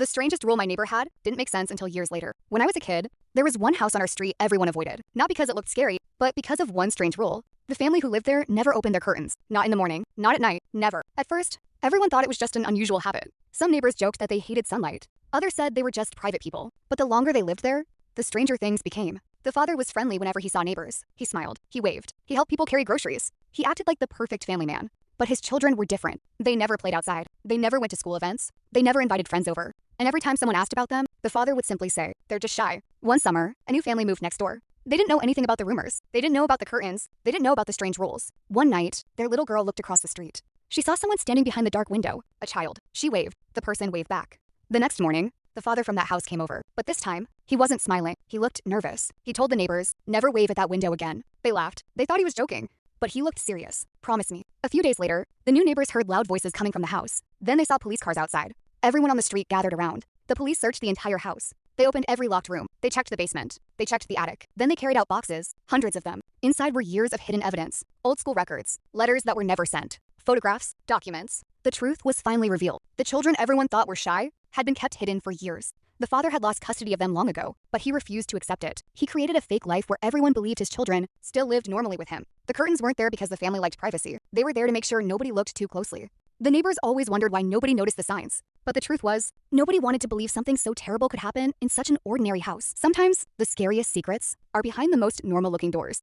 The strangest rule my neighbor had didn't make sense until years later. When I was a kid, there was one house on our street everyone avoided. Not because it looked scary, but because of one strange rule. The family who lived there never opened their curtains. Not in the morning, not at night, never. At first, everyone thought it was just an unusual habit. Some neighbors joked that they hated sunlight. Others said they were just private people. But the longer they lived there, the stranger things became. The father was friendly whenever he saw neighbors. He smiled. He waved. He helped people carry groceries. He acted like the perfect family man. But his children were different. They never played outside. They never went to school events. They never invited friends over. And every time someone asked about them, the father would simply say, "They're just shy." One summer, a new family moved next door. They didn't know anything about the rumors. They didn't know about the curtains. They didn't know about the strange rules. One night, their little girl looked across the street. She saw someone standing behind the dark window, a child. She waved. The person waved back. The next morning, the father from that house came over. But this time, he wasn't smiling. He looked nervous. He told the neighbors, "Never wave at that window again." They laughed. They thought he was joking. But he looked serious. "Promise me." A few days later, the new neighbors heard loud voices coming from the house. Then they saw police cars outside. Everyone on the street gathered around. The police searched the entire house. They opened every locked room. They checked the basement. They checked the attic. Then they carried out boxes, hundreds of them. Inside were years of hidden evidence, old school records, letters that were never sent, photographs, documents. The truth was finally revealed. The children everyone thought were shy had been kept hidden for years. The father had lost custody of them long ago, but he refused to accept it. He created a fake life where everyone believed his children still lived normally with him. The curtains weren't there because the family liked privacy. They were there to make sure nobody looked too closely. The neighbors always wondered why nobody noticed the signs. But the truth was, nobody wanted to believe something so terrible could happen in such an ordinary house. Sometimes, the scariest secrets are behind the most normal-looking doors.